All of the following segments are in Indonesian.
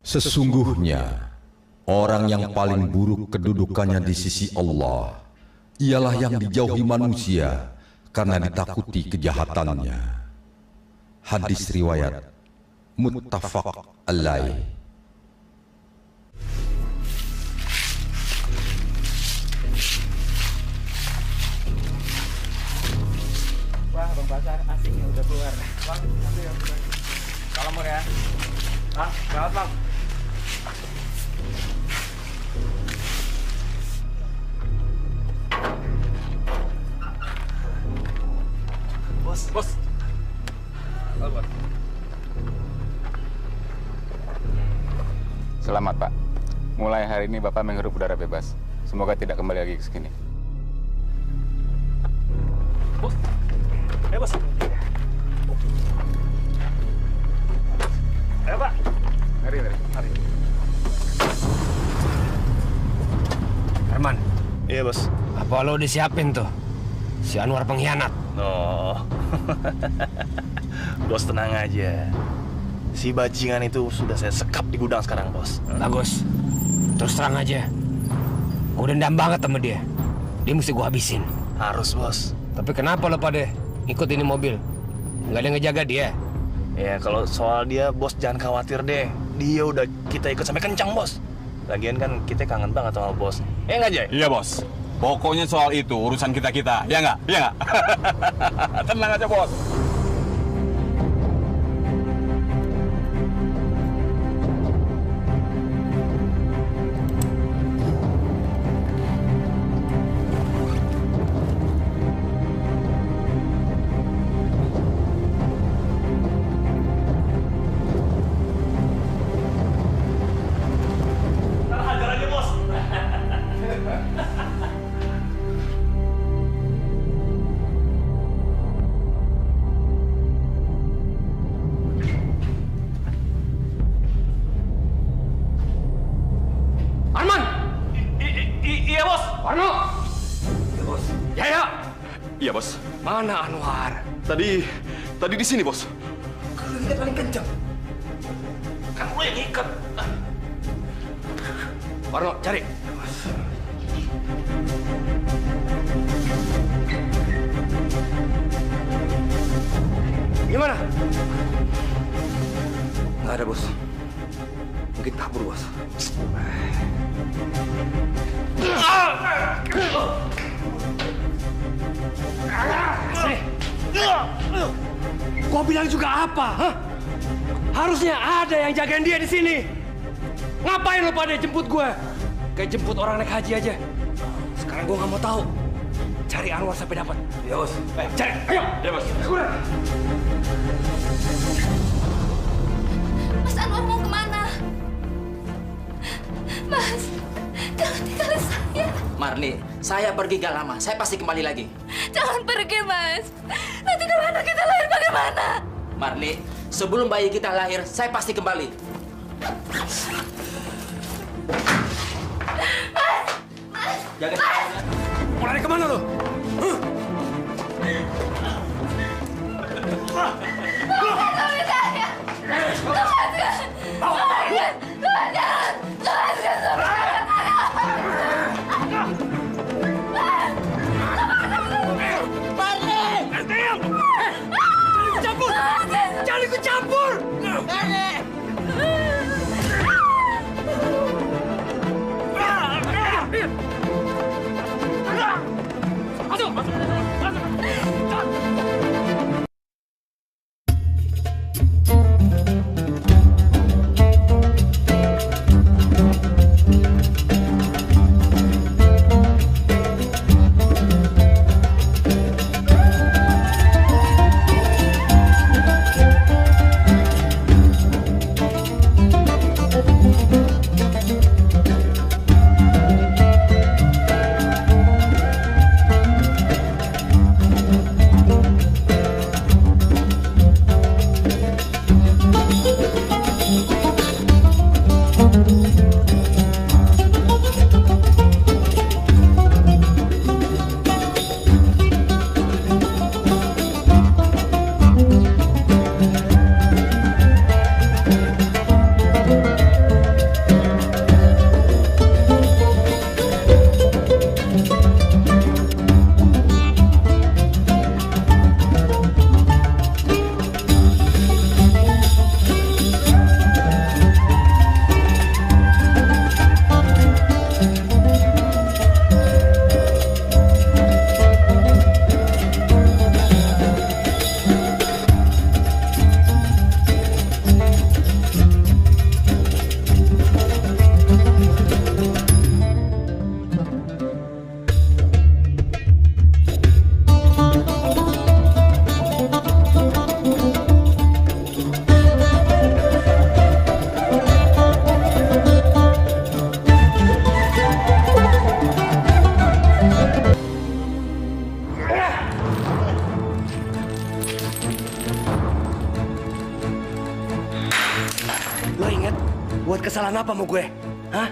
Sesungguhnya, orang yang paling buruk kedudukannya di sisi Allah ialah yang dijauhi manusia karena ditakuti kejahatannya. Hadis riwayat muttafaq alaih. Wah, Bang Basar asingnya udah keluar. Bang, nanti ya. Salam ya. Ah, berapa Bang? Bos. Selamat Pak. Mulai hari ini Bapak menghirup udara bebas. Semoga tidak kembali lagi ke sini. Bos. Bos. Ayo Pak. Mari. Herman. Iya bos. Apa lo disiapin tuh? Si Anwar pengkhianat. Oh, bos tenang aja. Si bajingan itu sudah saya sekap di gudang sekarang bos. Bagus. Terus terang aja. Gue dendam banget sama dia. Dia mesti gue habisin. Harus bos. Tapi kenapa lo pada ikut ini mobil? Nggak ada yang ngejaga dia? Ya kalau soal dia bos jangan khawatir deh. Dia udah kita ikut sampai kencang bos. Lagian kan kita kangen banget sama bos. Nggak Jay? Iya bos. Pokoknya soal itu urusan kita-kita. Ya nggak? Ya nggak? Tenang aja bos. Iya bos. Mana Anwar? Tadi di sini bos. Kalau kita paling kencang. Kan lo yang ikat. Warno, cari. Gimana? Nggak ada bos. Mungkin kabur bos. Gua bilang juga apa? Hah? Harusnya ada yang jagain dia di sini. Ngapain lo pada jemput gue? Kayak jemput orang naik haji aja. Sekarang gue nggak mau tahu. Cari Anwar sampai dapat. Ya bos. Cari. Ayo. Ya bos. Mas Anwar mau kemana? Mas, jangan tinggalin saya. Marni, saya pergi gak lama. Saya pasti kembali lagi. Jangan pergi, Mas. Nanti kalau anak kita lahir bagaimana? Marni, sebelum bayi kita lahir, saya pasti kembali. Jaga. Mau lari kemana lo? Suami saya! Lepaskan! Lepaskan! Lepaskan suami saya! Campur! Jangan ikut campur! Masuk! Lo inget buat kesalahan apa sama gue? Hah?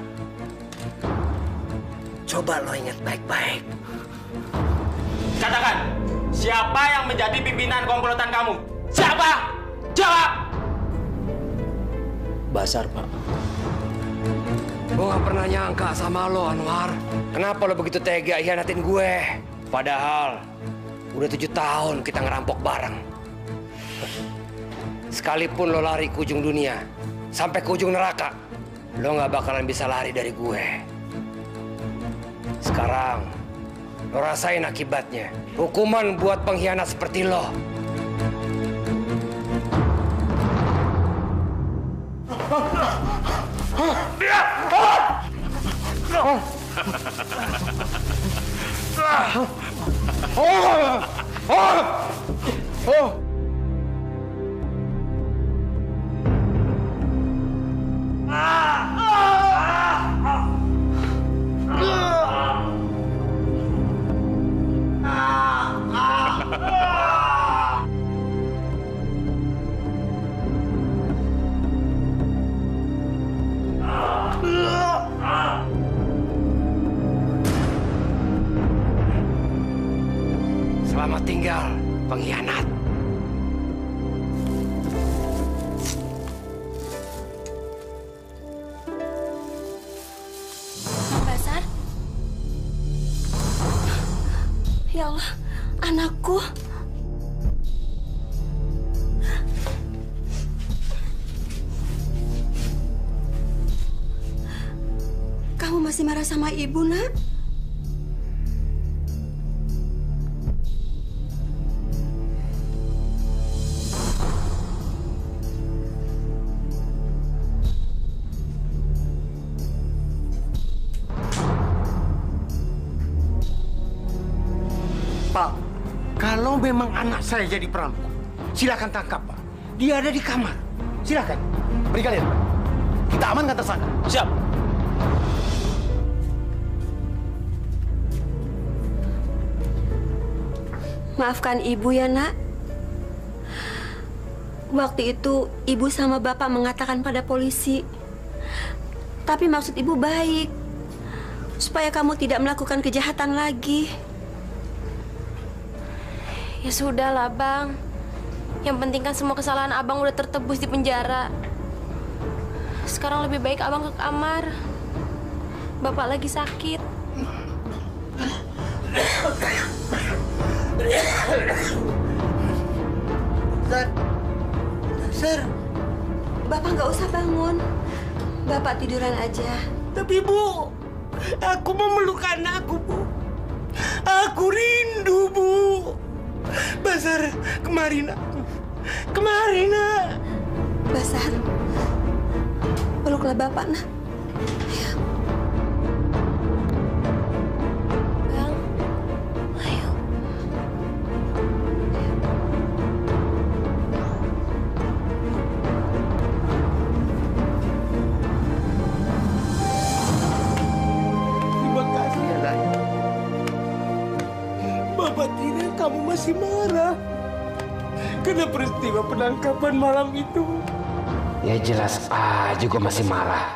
Coba lo inget baik-baik. Katakan, siapa yang menjadi pimpinan komplotan kamu? Siapa? Jawab! Basar, Pak. Gue gak pernah nyangka sama lo, Anwar. Kenapa lo begitu tega hianatin gue? Padahal udah 7 tahun kita ngerampok bareng. Sekalipun lo lari ke ujung dunia, sampai ke ujung neraka, lo gak bakalan bisa lari dari gue. Sekarang, lo rasain akibatnya. Hukuman buat pengkhianat seperti lo. Selamat tinggal, pengkhianat. Basar? Ya Allah, anakku. Kamu masih marah sama ibu, Nak? Pak, kalau memang anak saya jadi perampok, silakan tangkap, Pak. Dia ada di kamar. Silakan. Berikan ya. Kita amankan tersangka. Siap. Maafkan ibu ya, Nak. Waktu itu ibu sama bapak mengatakan pada polisi. Tapi maksud ibu baik. Supaya kamu tidak melakukan kejahatan lagi. Ya sudahlah, Bang. Yang penting kan semua kesalahan Abang udah tertebus di penjara. Sekarang lebih baik Abang ke kamar. Bapak lagi sakit. Sir, Bapak nggak usah bangun. Bapak tiduran aja. Tapi Bu, aku memeluk anakku, Bu. Aku rindu, Bu. Basar, kemari, Nak. Kemari, Nak. Basar, peluklah Bapak, Nak. Bang, ayo. Terima kasih ya, Nak. Bapak kira kamu masih marah karena peristiwa penangkapan malam itu. Ya jelas aja gue masih marah.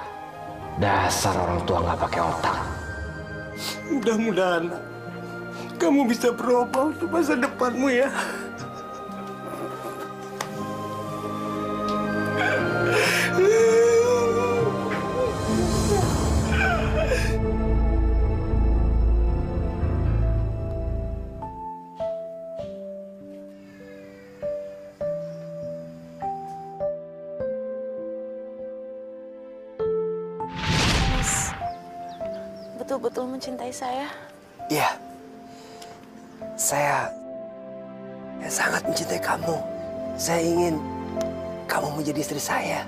Dasar orang tua nggak pakai otak. Mudah-mudahan Nak, kamu bisa berubah untuk masa depanmu ya. Mas, betul-betul mencintai saya. Iya, saya sangat mencintai kamu. Saya ingin kamu menjadi istri saya.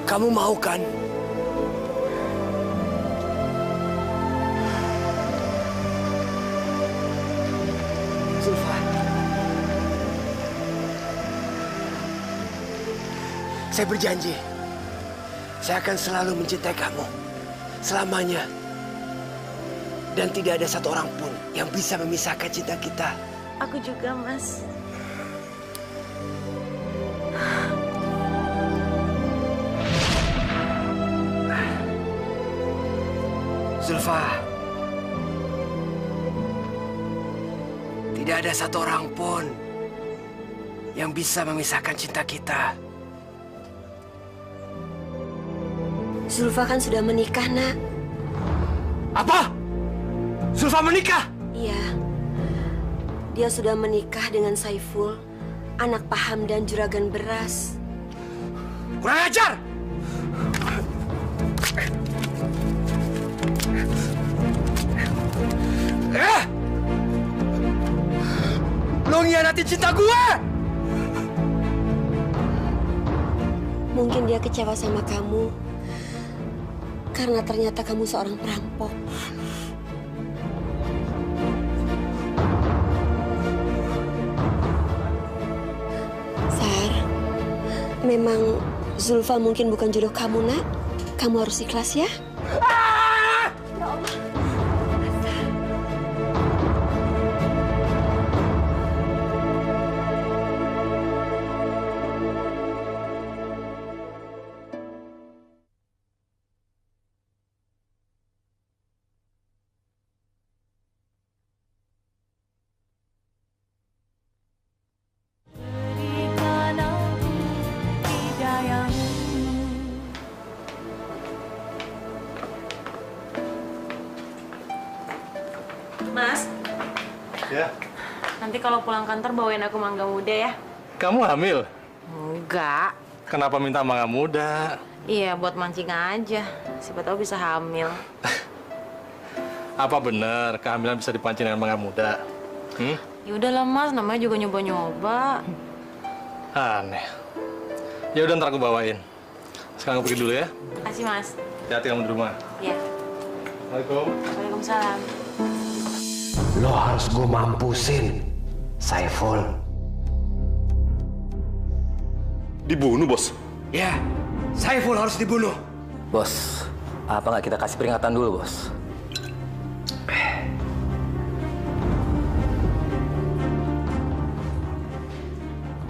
Kamu mau kan? Zulfa, saya berjanji, saya akan selalu mencintai kamu. selamanya. Dan tidak ada satu orang pun yang bisa memisahkan cinta kita. Aku juga, Mas. Zulfa, tidak ada satu orang pun yang bisa memisahkan cinta kita. Zulfa kan sudah menikah, Nak. Apa? Zulfa menikah? Iya. Dia sudah menikah dengan Saiful, anak Pak Hamdan juragan beras. Kurang ajar! Lo ngianati cinta gue! Mungkin dia kecewa sama kamu karena ternyata kamu seorang perampok. Sar, memang Zulfa mungkin bukan jodoh kamu, Nak. Kamu harus ikhlas ya. Mas. Ya. Nanti kalau pulang kantor bawain aku mangga muda ya. Kamu hamil? Enggak. Kenapa minta mangga muda? Iya, buat mancing aja. Siapa tahu bisa hamil. Apa bener kehamilan bisa dipancing dengan mangga muda? Ya udahlah Mas, namanya juga nyoba-nyoba. Aneh. Ya udah ntar aku bawain. Sekarang aku pergi dulu ya. Makasih Mas. Hati-hati kamu di rumah. Iya. Assalamualaikum. Waalaikumsalam. Lo harus gue mampusin, Saiful. Dibunuh, Bos? Ya, Saiful harus dibunuh. Bos, apa nggak kita kasih peringatan dulu, Bos?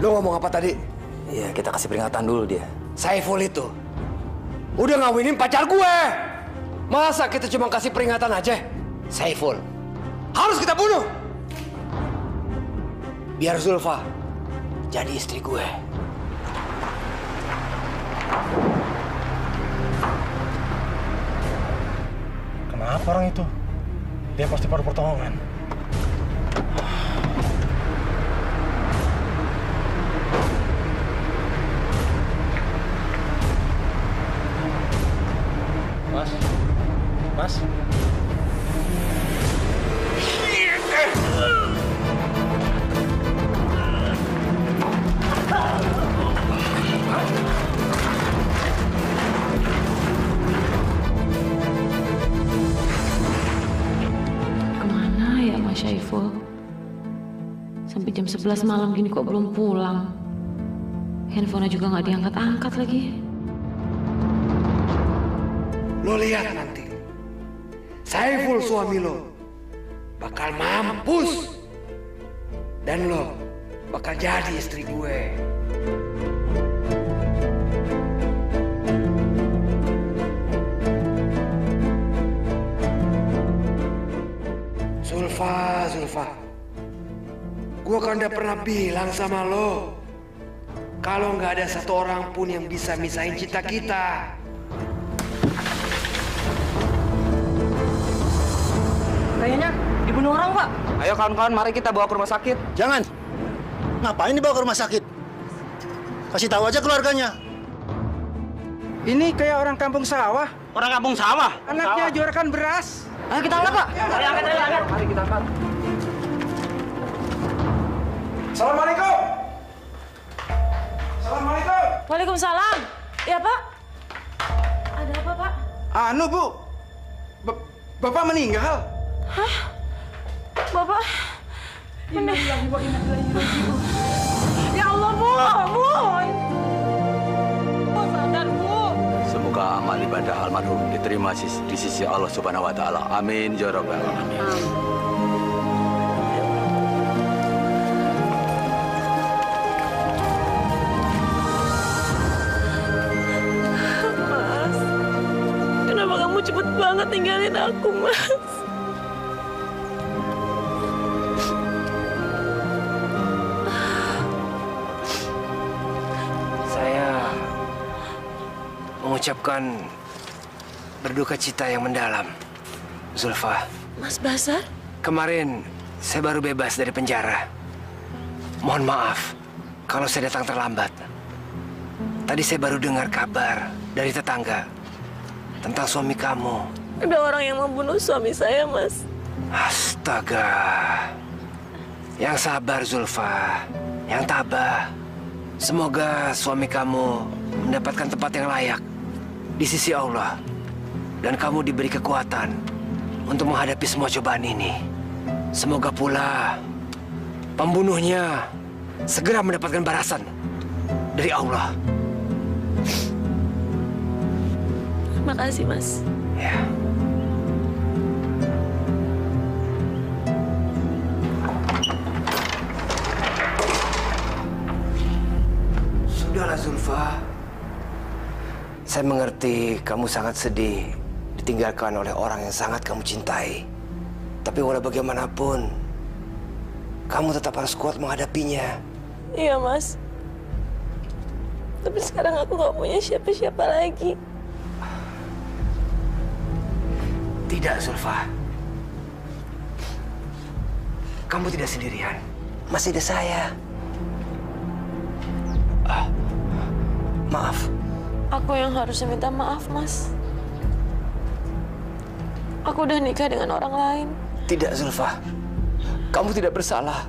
Lo ngomong apa tadi? Iya, kita kasih peringatan dulu dia. Saiful itu udah ngawinin pacar gue. Masa kita cuma kasih peringatan aja? Saiful harus kita bunuh. Biar Zulfa jadi istri gue. Kenapa orang itu? Dia pasti paruh pertolongan. Mas? Mas? Kemana ya Mas Syaiful? Sampai jam 11 malam gini kok belum pulang? Handphonenya juga nggak diangkat-angkat lagi. Lo lihat nanti, Saiful suami lo bakal mampus. Dan lo bakal jadi istri gue. Zulfa, gue kan udah pernah bilang sama lo, kalau nggak ada satu orang pun yang bisa misahin cinta kita. Kayaknya dibunuh orang, Pak. Ayo kawan-kawan, mari kita bawa ke rumah sakit. Jangan. Ngapain dibawa ke rumah sakit? Kasih tahu aja keluarganya. Ini kayak orang kampung sawah. Orang kampung sawah? Anaknya juragan beras. Ayo kita angkat, Pak. Mari angkat, angkat. Mari kita angkat. Assalamualaikum. Assalamualaikum. Waalaikumsalam. Ya Pak. Ada apa Pak? Anu Bu, Bapak meninggal. Hah? Bapak? Ya Allah Bu, Bu. Bu sadar Bu. Semoga Semoga amal ibadah almarhum diterima di sisi Allah Subhanahu wa taala. Amin ya rabbal alamin. Mas, kenapa kamu cepet banget tinggalin aku, Mas? Mengucapkan berduka cita yang mendalam, Zulfa. Mas Basar? Kemarin saya baru bebas dari penjara. Mohon maaf kalau saya datang terlambat. Tadi saya baru dengar kabar dari tetangga tentang suami kamu. Ada orang yang membunuh suami saya, Mas. Astaga. Yang sabar, Zulfa. Yang tabah. Semoga suami kamu mendapatkan tempat yang layak di sisi Allah, dan kamu diberi kekuatan untuk menghadapi semua cobaan ini. Semoga pula pembunuhnya segera mendapatkan balasan dari Allah. Terima kasih, Mas. Ya. Sudahlah, Zulfa. Saya mengerti kamu sangat sedih ditinggalkan oleh orang yang sangat kamu cintai. Tapi walau bagaimanapun, kamu tetap harus kuat menghadapinya. Iya, Mas. Tapi sekarang aku gak punya siapa-siapa lagi. Tidak, Zulfa. Kamu tidak sendirian. Masih ada saya. Maaf. Aku yang harusnya minta maaf, Mas. Aku udah nikah dengan orang lain. Tidak, Zulfa. Kamu tidak bersalah.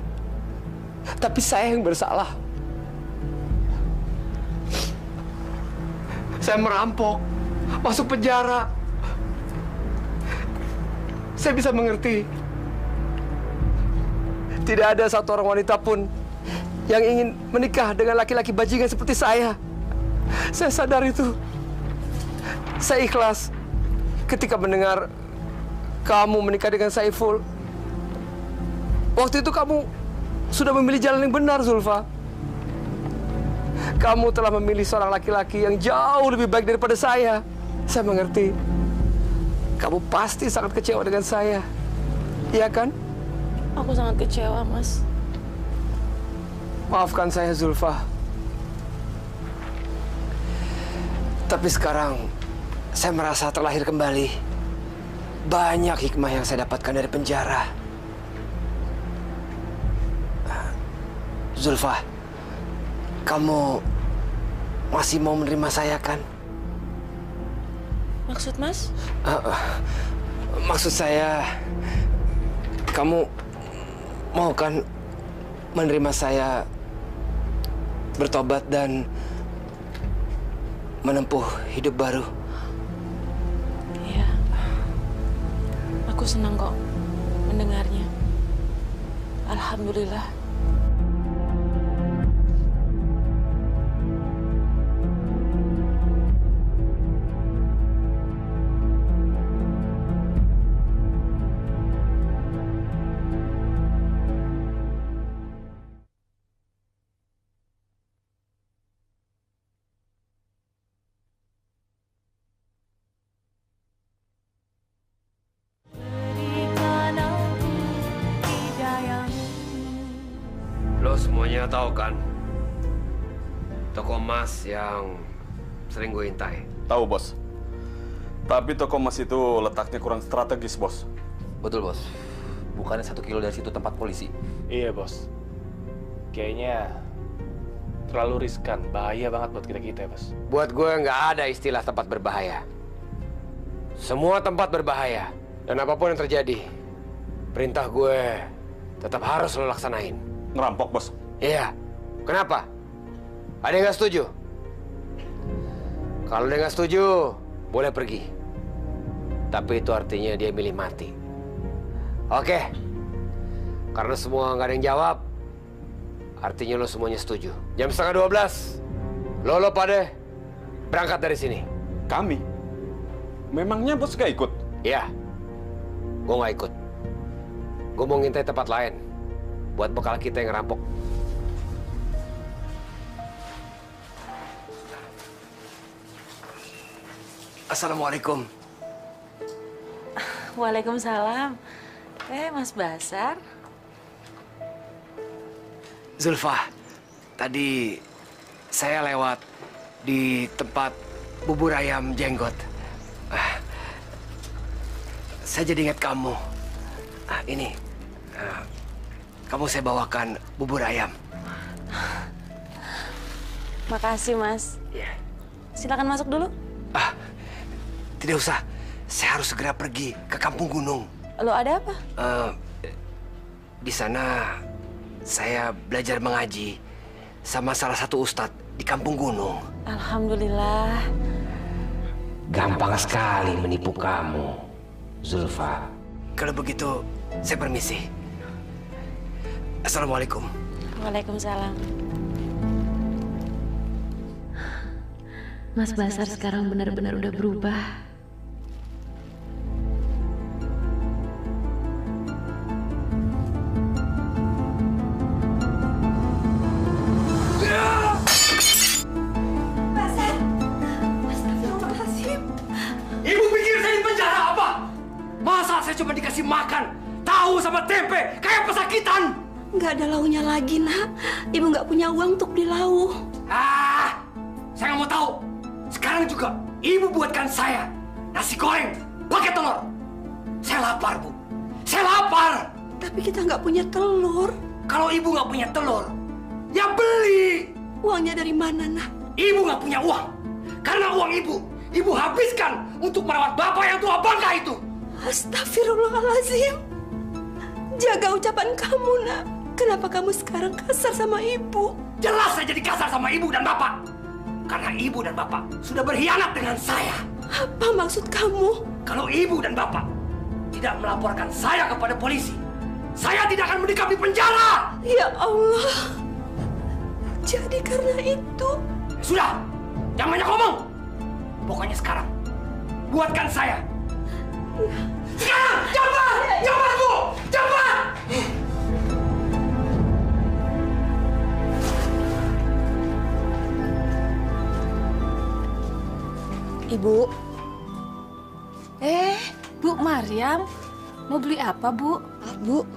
Tapi saya yang bersalah. Saya merampok, masuk penjara. Saya bisa mengerti. Tidak ada satu orang wanita pun yang ingin menikah dengan laki-laki bajingan seperti saya. Saya sadar itu. Saya ikhlas ketika mendengar kamu menikah dengan Saiful. Waktu itu kamu sudah memilih jalan yang benar, Zulfa. Kamu telah memilih seorang laki-laki yang jauh lebih baik daripada saya. Saya mengerti. Kamu pasti sangat kecewa dengan saya. Iya kan? Aku sangat kecewa, Mas. Maafkan saya, Zulfa. Tapi sekarang saya merasa terlahir kembali. Banyak hikmah yang saya dapatkan dari penjara. Zulfa, kamu masih mau menerima saya kan? Maksud Mas? Maksud saya, kamu mau kan menerima saya bertobat dan menempuh hidup baru? Iya. Aku senang kok mendengarnya. Alhamdulillah. Lo semuanya tahu kan toko emas yang sering gue intai? Tahu, Bos. Tapi toko emas itu letaknya kurang strategis, Bos. Betul, Bos. Bukannya 1 kilo dari situ tempat polisi. Iya, Bos. Kayaknya terlalu riskan, bahaya banget buat kita-kita, Bos. Buat gue nggak ada istilah tempat berbahaya. Semua tempat berbahaya. Dan apapun yang terjadi, perintah gue tetap harus lo laksanain. Ngerampok, Bos? Iya. Kenapa? Ada yang nggak setuju? Kalau dia nggak setuju, boleh pergi. Tapi itu artinya dia milih mati. Oke. Karena semua nggak ada yang jawab, artinya lo semuanya setuju. Jam 11:30, lo pada berangkat dari sini. Kami? Memangnya bos gak ikut? Iya, gue nggak ikut. Gue mau ngintai tempat lain buat bekal kita yang ngerampok. Assalamualaikum. Waalaikumsalam. Mas Basar. Zulfa, tadi saya lewat di tempat bubur ayam jenggot. Saya jadi ingat kamu. Ini, kamu saya bawakan bubur ayam. Makasih, Mas. Silakan masuk dulu. Tidak usah, saya harus segera pergi ke Kampung Gunung. Lo ada apa? Di sana saya belajar mengaji sama salah satu ustadz di Kampung Gunung. Alhamdulillah. Gampang sekali menipu kamu, Zulfa. Kalau begitu, saya permisi. Assalamualaikum. Waalaikumsalam. Mas Basar sekarang benar-benar udah berubah. Ibu pikir saya di penjara apa? Masa saya cuma dikasih makan tahu sama tempe kayak pesakitan? Nggak ada launya lagi, Nak. Ibu nggak punya uang untuk beli lauk. Saya nggak mau tahu. Sekarang juga ibu buatkan saya nasi goreng pakai telur. Saya lapar, Bu. Saya lapar. Tapi kita nggak punya telur. Kalau ibu nggak punya telur, ya beli. Uangnya dari mana, Nak? Ibu nggak punya uang. Karena uang ibu habiskan untuk merawat bapak yang tua bangka itu. Astagfirullahaladzim. Jaga ucapan kamu, Nak. Kenapa kamu sekarang kasar sama ibu? Jelas saya jadi kasar sama ibu dan bapak. Karena ibu dan bapak sudah berkhianat dengan saya. Apa maksud kamu? Kalau ibu dan bapak tidak melaporkan saya kepada polisi, saya tidak akan mendekam di penjara. Ya Allah. Jadi karena itu... Sudah, jangan banyak ngomong. Pokoknya sekarang, buatkan saya. Sekarang, cepat! Cepat, Bu! Cepat! Ibu. Bu Mariam, mau beli apa, Bu? Bu,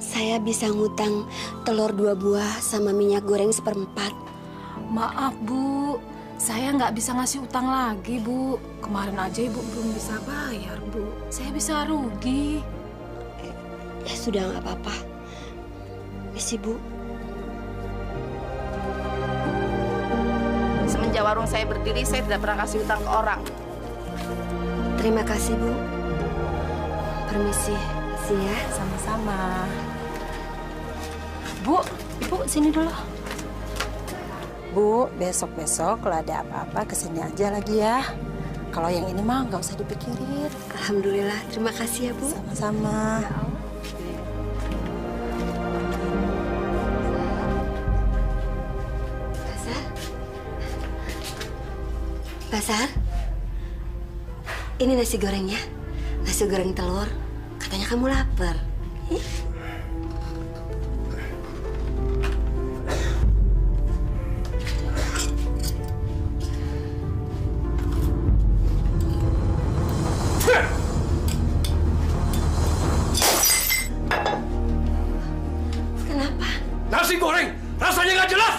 saya bisa ngutang telur 2 buah sama minyak goreng 1/4. Maaf, Bu. Saya nggak bisa ngasih utang lagi, Bu. Kemarin aja Ibu belum bisa bayar, Bu. Saya bisa rugi. Ya sudah, nggak apa-apa. Misi, Bu. Semenjak warung saya berdiri, saya tidak pernah kasih utang ke orang. Terima kasih, Bu. Permisi. Permisi ya. Sama-sama. Bu, Ibu sini dulu. Bu, besok-besok kalau ada apa-apa kesini aja lagi ya. Kalau yang ini mah nggak usah dipikirin. Alhamdulillah, terima kasih ya, Bu. Sama-sama. Basar, ini nasi gorengnya. Nasi goreng telur. Katanya kamu lapar. Kenapa? Nasi goreng rasanya nggak jelas.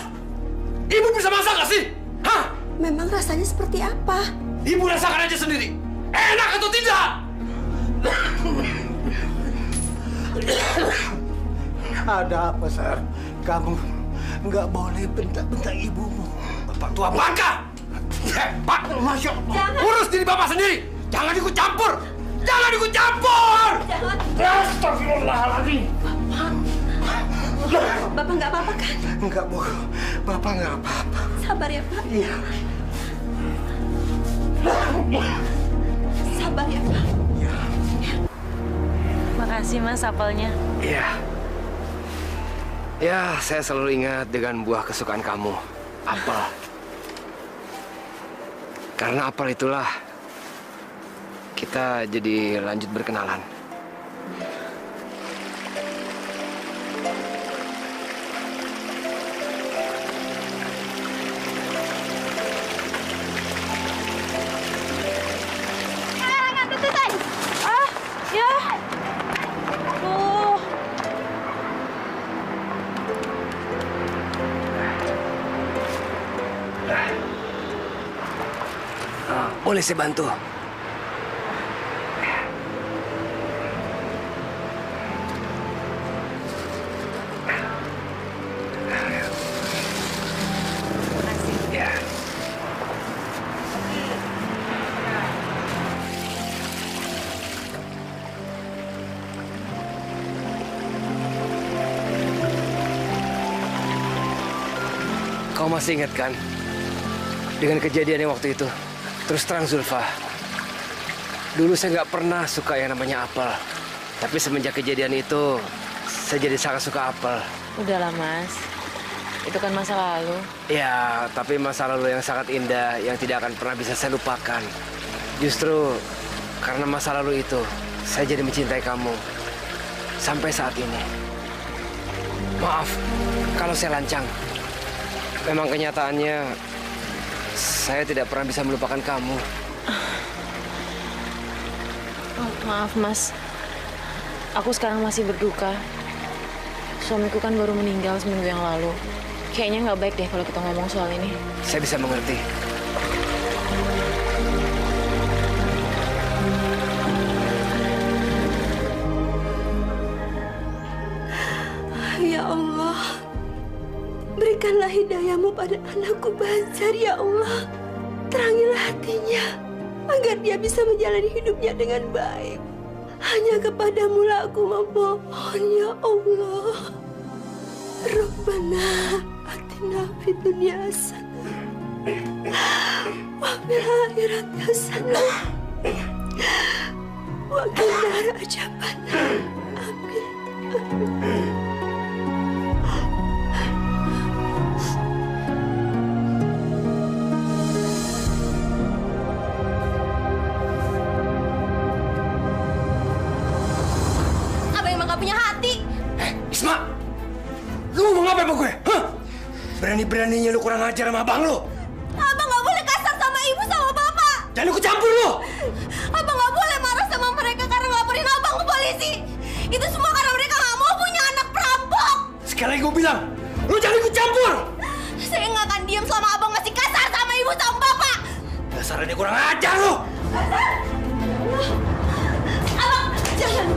Ibu bisa masak nggak sih? Hah? Memang rasanya seperti apa? Ibu rasakan aja sendiri. Enak atau tidak? Ada apa, Sar? Kamu nggak boleh bentak-bentak ibumu. Bapak tua bangka! Pak, Masya Allah. Urus diri Bapak sendiri. Jangan ikut campur. Jangan ikut campur! Jangan. Astagfirullahaladzim. Bapak nggak apa-apa kan? Enggak, Bu. Bapak nggak apa-apa. Sabar ya, Pak. Iya. Sabar ya, Pak. Makasih, Mas, apelnya. Iya. Ya, saya selalu ingat dengan buah kesukaan kamu, apel. Karena apel itulah kita jadi lanjut berkenalan. Boleh saya bantu? Ya. Kau masih ingat kan dengan kejadian yang waktu itu? Terus terang Zulfa, dulu saya nggak pernah suka yang namanya apel. Tapi semenjak kejadian itu, saya jadi sangat suka apel. Udahlah Mas, itu kan masa lalu. Ya, tapi masa lalu yang sangat indah, yang tidak akan pernah bisa saya lupakan. Justru karena masa lalu itu, saya jadi mencintai kamu. Sampai saat ini. Maaf, kalau saya lancang. Memang kenyataannya, saya tidak pernah bisa melupakan kamu. Oh, maaf, Mas. Aku sekarang masih berduka. Suamiku kan baru meninggal seminggu yang lalu. Kayaknya nggak baik deh kalau kita ngomong soal ini. Saya bisa mengerti. Ya Allah, berikanlah hidayahmu pada anakku Bazar, ya Allah. Terangilah hatinya, agar dia bisa menjalani hidupnya dengan baik. Hanya kepadamu lah aku memohon, ya Allah. Rabbana atina fid dunya hasanah wa fil akhirati hasanah wa qina adzabannar. Amin. Isma, lu ngomong apa sama gue? Hah? Berani-beraninya lu kurang ajar sama abang lu. Abang nggak boleh kasar sama ibu sama bapak. Jangan ikut campur lu. Abang nggak boleh marah sama mereka karena ngelaporin abang ke polisi. Itu semua karena mereka nggak mau punya anak perampok. Sekali lagi gue bilang, lu jangan ikut campur. Saya nggak akan diam selama abang masih kasar sama ibu sama bapak. Dasarnya dia kurang ajar lu. Abang, jangan.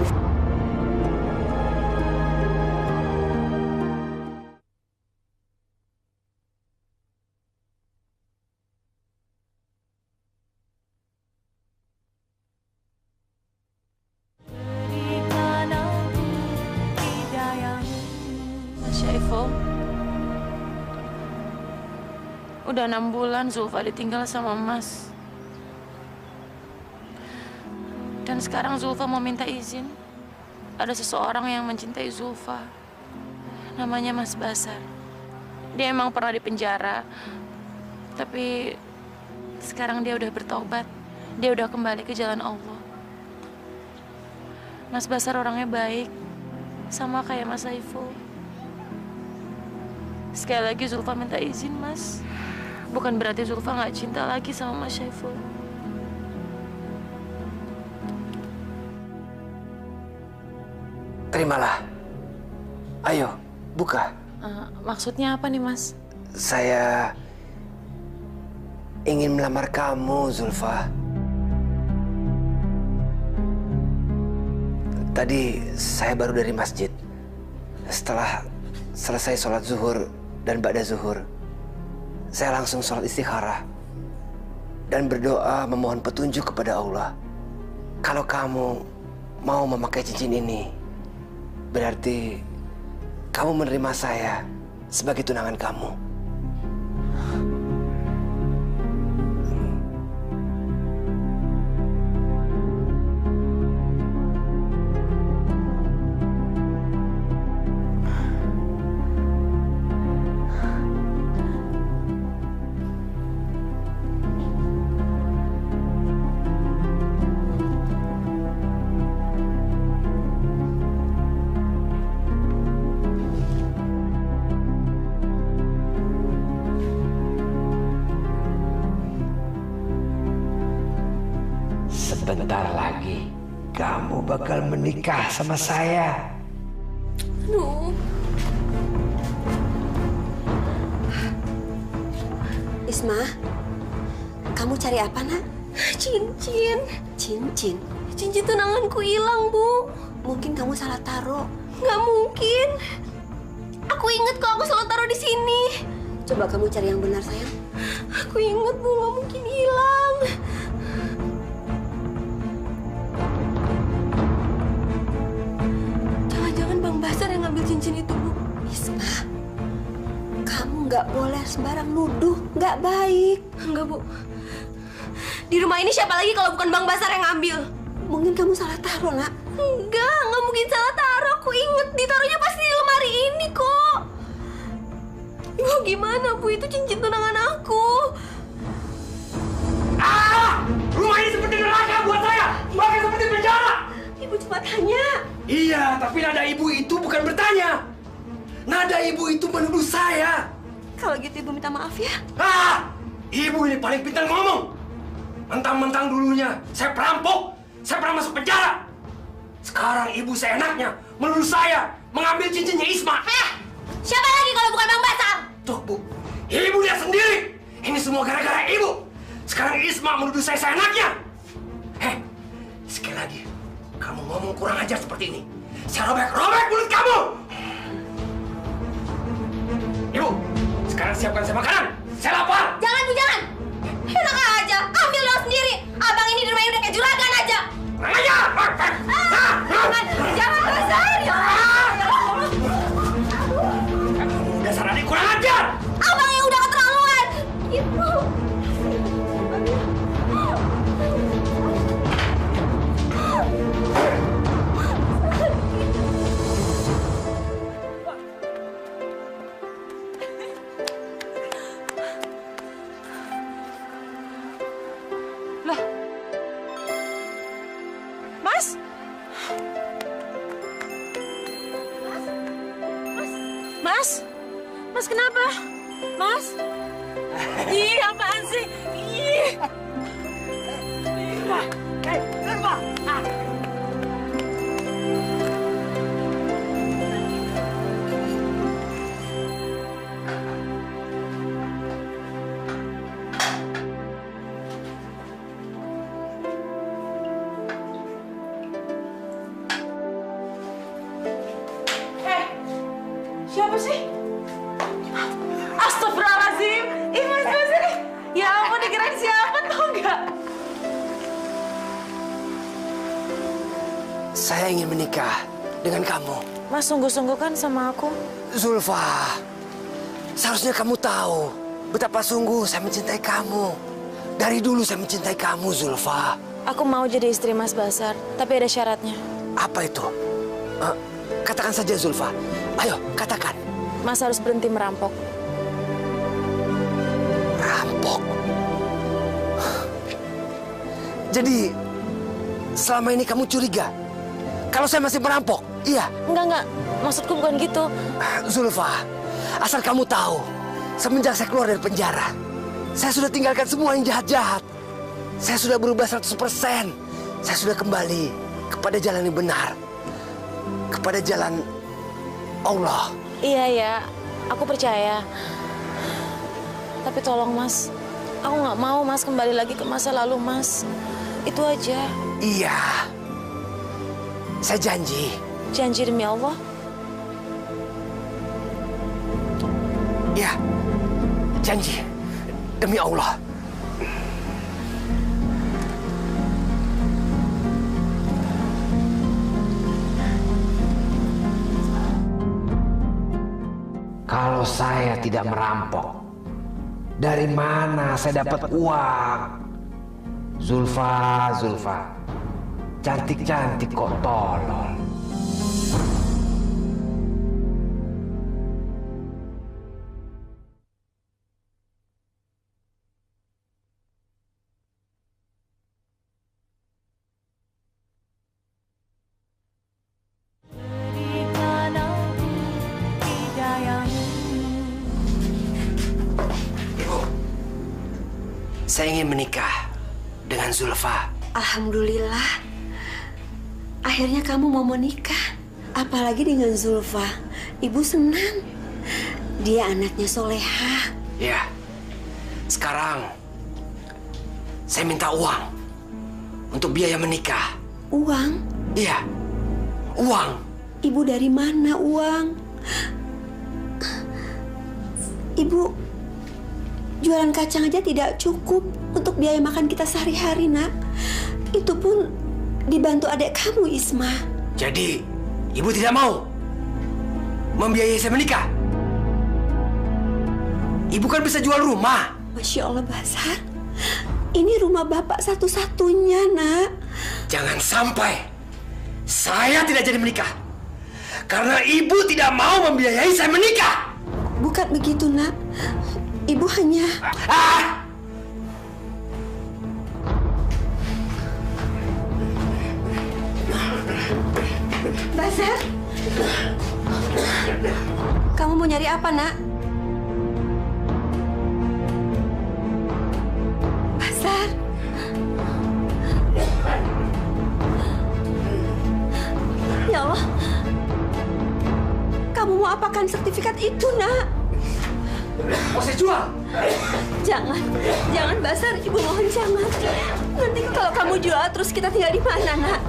Udah 6 bulan Zulfa ditinggal sama Mas. Dan sekarang Zulfa mau minta izin. Ada seseorang yang mencintai Zulfa. Namanya Mas Basar. Dia emang pernah dipenjara. Tapi sekarang dia udah bertobat. Dia udah kembali ke jalan Allah. Mas Basar orangnya baik. Sama kayak Mas Saiful. Sekali lagi Zulfa minta izin, Mas. Bukan berarti Zulfa nggak cinta lagi sama Mas Saiful. Terimalah. Ayo, buka. Maksudnya apa nih, Mas? Saya ingin melamar kamu, Zulfa. Tadi saya baru dari masjid. Setelah selesai sholat zuhur dan ba'da zuhur, saya langsung sholat istikharah dan berdoa memohon petunjuk kepada Allah. Kalau kamu mau memakai cincin ini, berarti kamu menerima saya sebagai tunangan kamu. Sebentar lagi kamu bakal menikah sama saya. Aduh. Isma, kamu cari apa, nak? Cincin. Cincin? Cincin tunanganku hilang, Bu. Mungkin kamu salah taruh. Nggak mungkin. Aku ingat kok aku selalu taruh di sini. Coba kamu cari yang benar, sayang. Aku ingat, Bu, nggak mungkin hilang. Jangan-jangan Bang Basar yang ngambil cincin itu, Bu. Isma, kamu nggak boleh sembarang nuduh. Nggak baik. Enggak, Bu. Di rumah ini siapa lagi kalau bukan Bang Basar yang ngambil? Mungkin kamu salah taruh, nak. Nggak mungkin salah taruh. Aku inget ditaruhnya pasti di lemari ini kok. Ibu gimana, Bu? Itu cincin tunangan aku. Rumah ini seperti neraka buat saya. Bahkan seperti penjara. Ibu cuma tanya. Iya, tapi nada ibu itu bukan bertanya. Nada ibu itu menuduh saya. Kalau gitu ibu minta maaf ya. Ibu ini paling pintar ngomong. Mentang-mentang dulunya saya perampok, saya pernah masuk penjara. Sekarang ibu seenaknya menuduh saya mengambil cincinnya Isma. Siapa lagi kalau bukan Bang Basar? Tuh, Bu, ibu lihat sendiri. Ini semua gara-gara ibu. Sekarang Isma menuduh saya seenaknya. Sekali lagi, kamu ngomong kurang ajar seperti ini, saya robek-robek mulut kamu. Ibu, sekarang siapkan saya makanan. Saya lapar. Jangan, Bu, jangan. Enak aja, ambil lo sendiri. Abang ini di rumah ini udah kayak juragan aja. Jangan Basar, ya. Dasar adik kurang ajar. Abang yang udah keterlaluan. Ibu. Mas kenapa? Mas? Ih, apaan sih? Ih. Siapa sih? Astagfirullahaladzim. Ih, Mas Basar. Ya ampun, dikirain siapa tau nggak? Saya ingin menikah dengan kamu. Mas sungguh-sungguh kan sama aku? Zulfa, seharusnya kamu tahu betapa sungguh saya mencintai kamu. Dari dulu saya mencintai kamu, Zulfa. Aku mau jadi istri Mas Basar, tapi ada syaratnya. Apa itu? Katakan saja, Zulfa. Ayo, katakan. Mas harus berhenti merampok. Merampok? Jadi, selama ini kamu curiga kalau saya masih merampok? Iya? Enggak. Maksudku bukan gitu. Zulfa, asal kamu tahu, semenjak saya keluar dari penjara, saya sudah tinggalkan semua yang jahat-jahat. Saya sudah berubah 100%. Saya sudah kembali kepada jalan yang benar. Kepada jalan Allah. Iya, aku percaya. Tapi tolong Mas, aku nggak mau Mas kembali lagi ke masa lalu Mas. Itu aja. Iya, saya janji. Janji demi Allah? Iya, janji demi Allah. Kalau saya tidak merampok, dari mana saya dapat uang? Zulfa, cantik-cantik kok tolol. Saya ingin menikah dengan Zulfa. Alhamdulillah. Akhirnya kamu mau menikah. Apalagi dengan Zulfa. Ibu senang. Dia anaknya solehah. Ya. Sekarang saya minta uang untuk biaya menikah. Uang? Iya. Uang. Ibu dari mana uang? Ibu jualan kacang aja tidak cukup untuk biaya makan kita sehari-hari, Nak. Itu pun dibantu adik kamu, Isma. Jadi, ibu tidak mau membiayai saya menikah? Ibu kan bisa jual rumah. Masya Allah, Basar. Ini rumah bapak satu-satunya, Nak. Jangan sampai saya tidak jadi menikah. Karena ibu tidak mau membiayai saya menikah. Bukan begitu, Nak. Ibu hanya... Basar, kamu mau nyari apa, Nak? Basar. Ya Allah. Kamu mau apakan sertifikat itu, Nak? Mau saya jual? Jangan, jangan Basar. Ibu mohon jangan. Nanti kalau kamu jual terus kita tinggal di mana, Nak?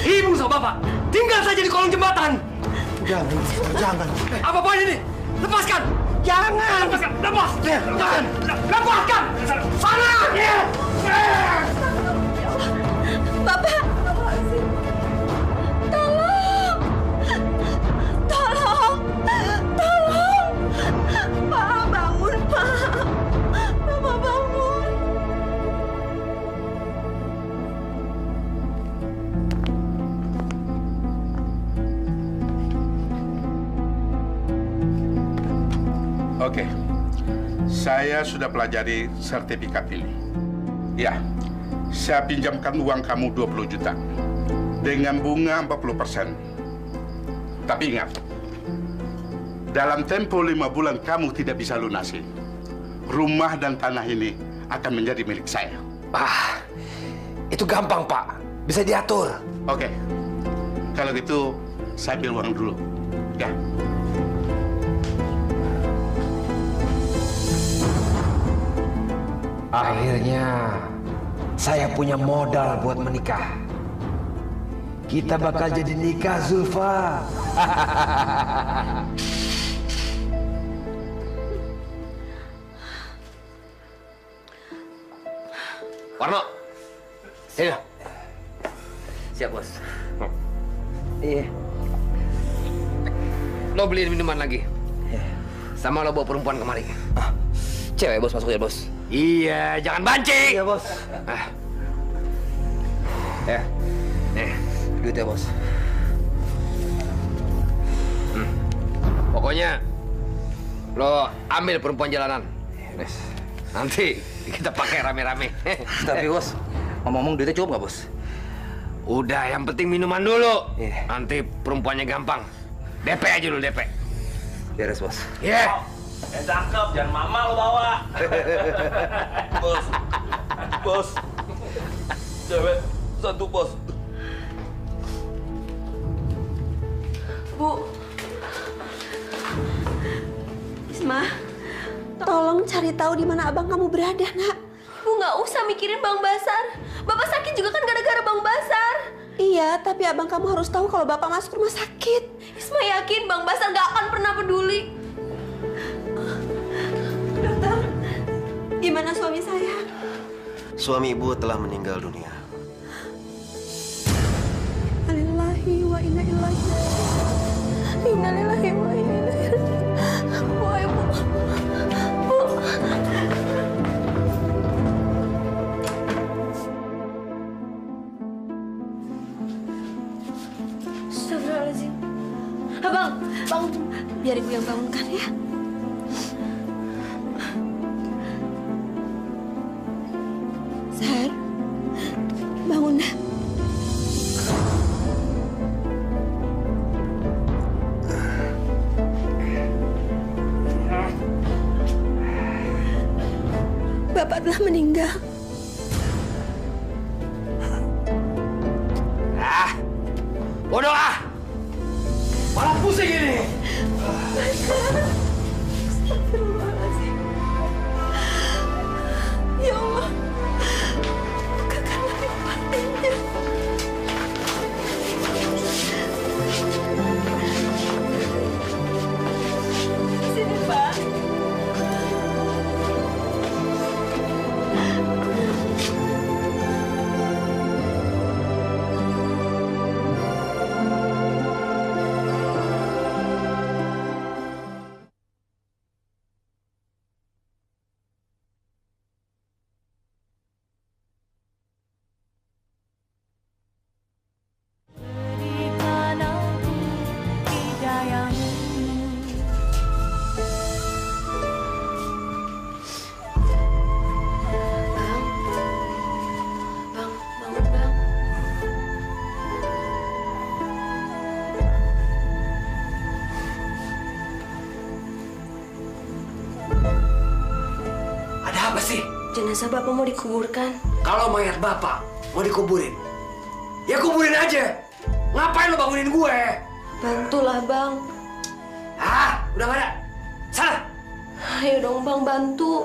Ibu sama bapak tinggal saja di kolong jembatan. Jangan, jangan. Apa poin ini? Lepaskan! Jangan! Lepaskan! Lepas! Jangan! Lepaskan! Sana! Bapak! Tolong! Tolong! Tolong! Pak, bangun, Pak! Bapak bangun! Oke, saya sudah pelajari sertifikat ini. Ya, saya pinjamkan uang kamu 20 juta dengan bunga 40%. Tapi ingat, dalam tempo 5 bulan kamu tidak bisa lunasi. Rumah dan tanah ini akan menjadi milik saya. Itu gampang, Pak. Bisa diatur. Oke, kalau gitu saya ambil uang dulu. Ya. Akhirnya saya punya modal buat menikah. Kita bakal jadi nikah, Zulfa. Warno. Sini. Siap, Bos. Iya. Lo beliin minuman lagi. Sama lo bawa perempuan kemari. Cewek, Bos, masuk ya, Bos. Iya, jangan banci. Iya, Bos. Nih, duitnya, Bos. Pokoknya lo ambil perempuan jalanan. Nanti kita pakai rame-rame. Tapi, Bos, ngomong-ngomong duitnya cukup nggak, Bos? Udah, yang penting minuman dulu. Nanti perempuannya gampang. DP aja dulu, DP. Beres, Bos. Iya. Cakep, jangan mama lo bawa. Bos, bos, cewek satu, Bos. Bu, Isma, tolong cari tahu di mana abang kamu berada, Nak. Bu, nggak usah mikirin Bang Basar. Bapak sakit juga kan gara-gara Bang Basar. Iya, tapi abang kamu harus tahu kalau bapak masuk rumah sakit. Isma yakin Bang Basar nggak akan pernah peduli. Dokter, gimana suami saya? Suami ibu telah meninggal dunia. Innalillahi wa inna ilaihi raji'un. Innalillahi wa inna ilaihi raji'un. Bu, Ibu. Bu. Astagfirullahaladzim. Abang, bangun. Biar ibu yang bangunkan ya. Sar, bangun dah. Bapak telah meninggal. Bodoh ah! Malah pusing ini! Astagfirullahaladzim. Ya Allah, bukakanlah pintu hatinya. Sini, Pak. Jenazah Bapak mau dikuburkan. Kalau mayat Bapak mau dikuburin, ya kuburin aja. Ngapain lo bangunin gue? Bantulah, Bang. Ah, udah nggak ada. Sana. Ayo dong, Bang, bantu.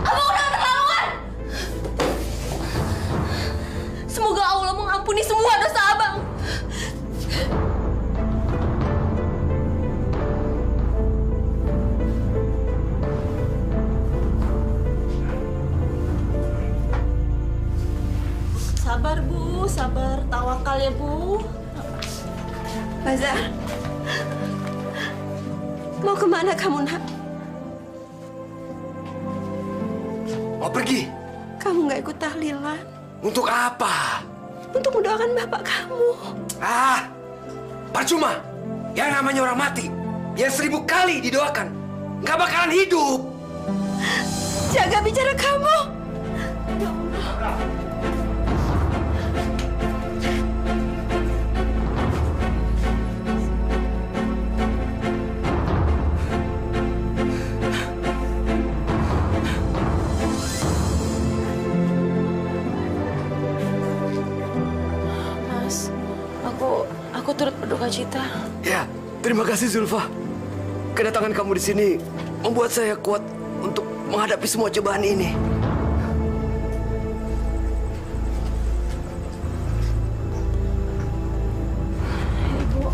Abang udah keterlaluan. Semoga Allah mengampuni semua dosa Abang. Sabar, Bu. Sabar. Tawakal ya, Bu. Bazar. Mau kemana kamu, nak? Mau pergi? Kamu nggak ikut tahlilan? Untuk apa? Untuk mendoakan bapak kamu. Ah, percuma. Yang namanya orang mati, yang 1000 kali didoakan, nggak bakalan hidup. Jaga bicara kamu. Ya Allah. Aku turut berduka cita. Ya, terima kasih Zulfa. Kedatangan kamu di sini membuat saya kuat untuk menghadapi semua cobaan ini. Ibu.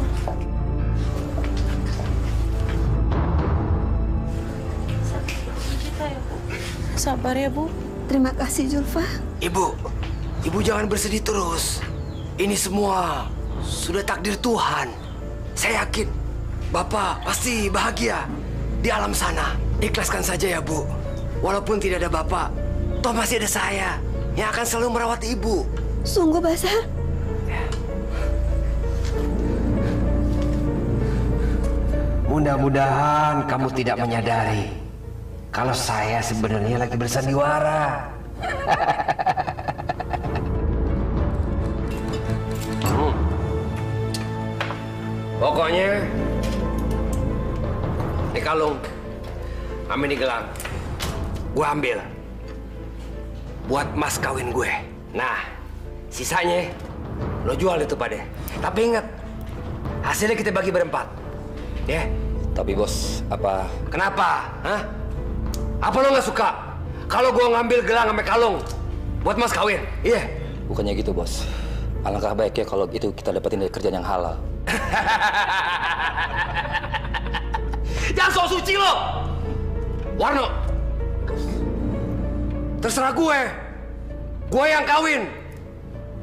Sabar ya, Bu. Terima kasih, Zulfa. Ibu jangan bersedih terus. Ini semua sudah takdir Tuhan. Saya yakin Bapak pasti bahagia di alam sana. Ikhlaskan saja ya, Bu. Walaupun tidak ada Bapak, toh masih ada saya yang akan selalu merawat Ibu. Sungguh, Basar? Mudah-mudahan kamu tidak menyadari kalau saya sebenarnya lagi bersandiwara. Pokoknya, ini kalung, sama ini gelang, gue ambil buat mas kawin gue. Nah, sisanya lo jual itu Pade. Tapi ingat, hasilnya kita bagi berempat, ya. Tapi bos, apa? Kenapa? Hah? Apa lo nggak suka kalau gue ngambil gelang sama kalung buat mas kawin? Iya. Bukannya gitu bos. Alangkah baiknya kalau itu kita dapetin dari kerjaan yang halal. Jangan sok suci lo, Warno. Terserah gue. Gue yang kawin.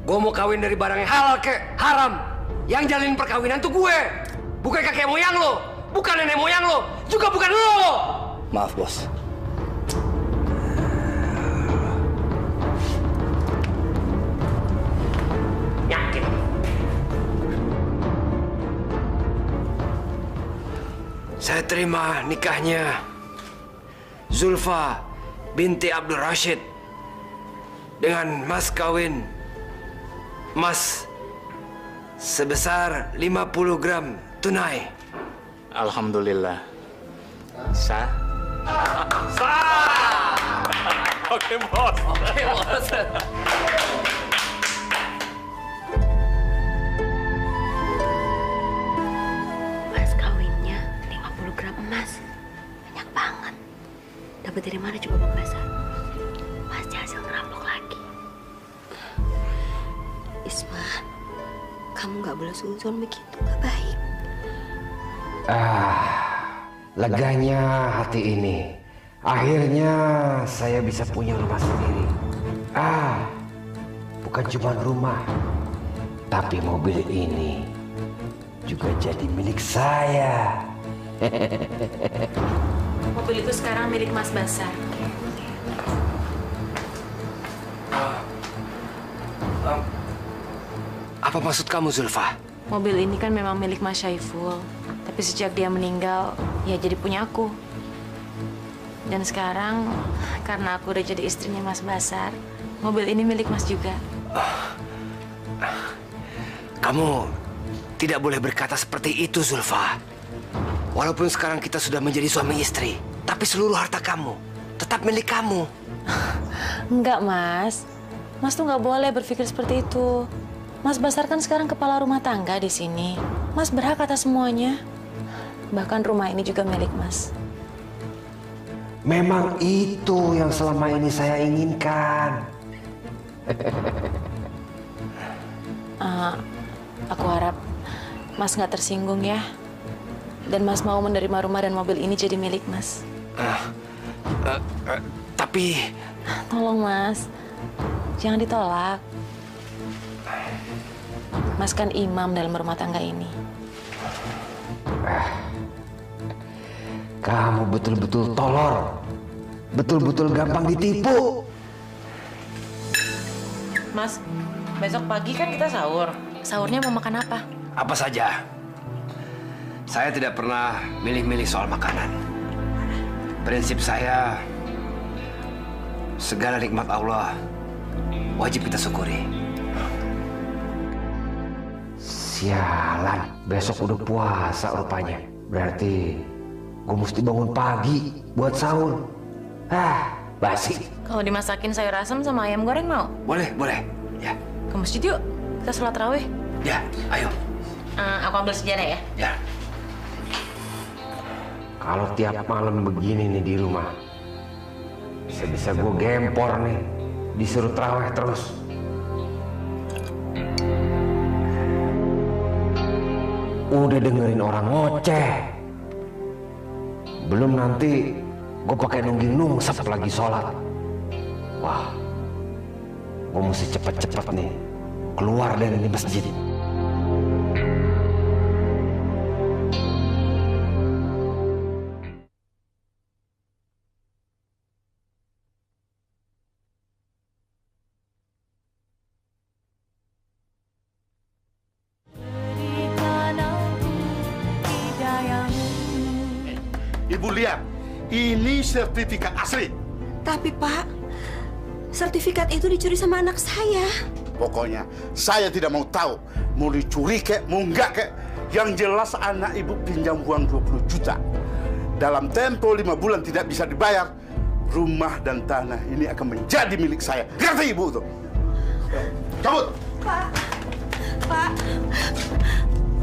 Gue mau kawin dari barang yang halal kek haram. Yang jalin perkawinan tuh gue, bukan kakek moyang lo, bukan nenek moyang lo, juga bukan lo. Maaf bos. Yakin. Saya terima nikahnya Zulfa binti Abdul Rashid dengan mas kawin emas sebesar 50 gram tunai. Alhamdulillah. Sah? Sah! Oke, Bos. Oke, Bos. Mas kawinnya 50 gram emas. Banyak banget. Dapat dari mana coba Bang Basar? Pasti hasil ngerampok lagi. Isma, kamu nggak boleh suzon begitu, nggak baik. Leganya hati ini. Akhirnya saya bisa punya rumah sendiri. Bukan cuma rumah, tapi mobil ini juga jadi milik saya. Mobil itu sekarang milik Mas Basar. Apa maksud kamu, Zulfa? Mobil ini kan memang milik Mas Syaiful. Tapi sejak dia meninggal, ya jadi punya aku. Dan sekarang, karena aku udah jadi istrinya Mas Basar, mobil ini milik Mas juga. Kamu tidak boleh berkata seperti itu, Zulfa. Walaupun sekarang kita sudah menjadi suami istri, tapi seluruh harta kamu tetap milik kamu. Enggak, Mas. Mas tuh nggak boleh berpikir seperti itu. Mas Basar kan sekarang kepala rumah tangga di sini. Mas berhak atas semuanya. Bahkan rumah ini juga milik Mas. Memang itu yang selama ini saya inginkan. Aku harap Mas nggak tersinggung ya. Dan Mas mau menerima rumah dan mobil ini jadi milik Mas. Tapi... Tolong, Mas. Jangan ditolak. Mas kan imam dalam rumah tangga ini. Kamu betul-betul tolol. Betul-betul gampang ditipu. Mas, besok pagi kan kita sahur. Sahurnya mau makan apa? Apa saja. Saya tidak pernah milih-milih soal makanan. Prinsip saya, segala nikmat Allah wajib kita syukuri. Sialan, besok udah puasa rupanya. Berarti gue mesti bangun pagi buat sahur. Basi. Kalau dimasakin sayur asam sama ayam goreng mau? Boleh, boleh. Ya. Ke masjid yuk, kita sholat raweh. Ya, ayo. Aku ambil sejadah ya. Ya. Kalau tiap malam begini nih di rumah, bisa-bisa gue gempor nih, disuruh terawih terus. Udah dengerin orang ngoceh, belum nanti gue pakai nungging nungsep lagi sholat. Wah, gue mesti cepet-cepet nih keluar dari ini masjid. Ibu lihat, ini sertifikat asli. Tapi Pak, sertifikat itu dicuri sama anak saya. Pokoknya saya tidak mau tahu mau dicuri kek, mau enggak kek. Yang jelas anak ibu pinjam uang 20 juta. Dalam tempo 5 bulan tidak bisa dibayar, rumah dan tanah ini akan menjadi milik saya. Ngerti ibu tuh? Cabut. Pak.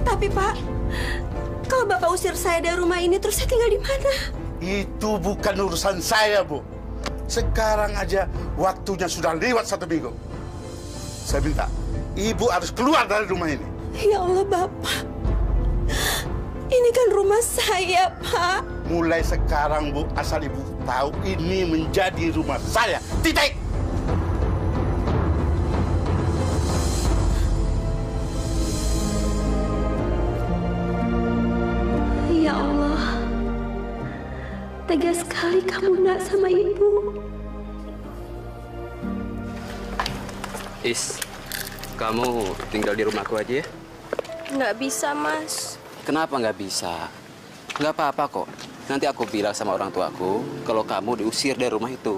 Tapi Pak, kalau Bapak usir saya dari rumah ini, terus saya tinggal di mana? Itu bukan urusan saya, Bu. Sekarang aja waktunya sudah lewat 1 minggu. Saya minta, Ibu harus keluar dari rumah ini. Ya Allah, Bapak. Ini kan rumah saya, Pak. Mulai sekarang, Bu, asal Ibu tahu ini menjadi rumah saya. Titik! Ya Allah, tegas sekali kamu nak sama ibu. Is, kamu tinggal di rumahku aja ya? Nggak bisa, Mas. Kenapa nggak bisa? Nggak apa-apa kok. Nanti aku bilang sama orang tuaku kalau kamu diusir dari rumah itu.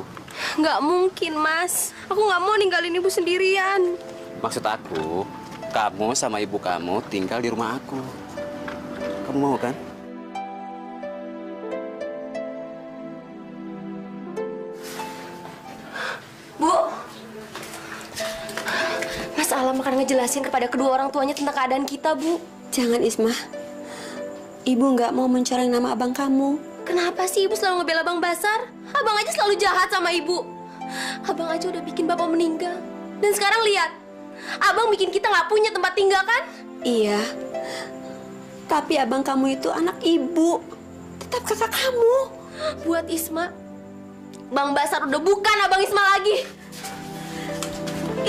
Nggak mungkin, Mas. Aku nggak mau ninggalin ibu sendirian. Maksud aku, kamu sama ibu kamu tinggal di rumah aku. Kamu mau kan? cuma akan ngejelasin kepada kedua orang tuanya tentang keadaan kita, Bu. Jangan, Isma. Ibu nggak mau mencoreng nama abang kamu. Kenapa sih Ibu selalu ngebela Bang Basar? Abang aja selalu jahat sama Ibu. Abang aja udah bikin Bapak meninggal. Dan sekarang lihat, Abang bikin kita nggak punya tempat tinggal, kan? Iya. Tapi abang kamu itu anak Ibu. Tetap kakak kamu. Buat Isma, Bang Basar udah bukan Abang Isma lagi.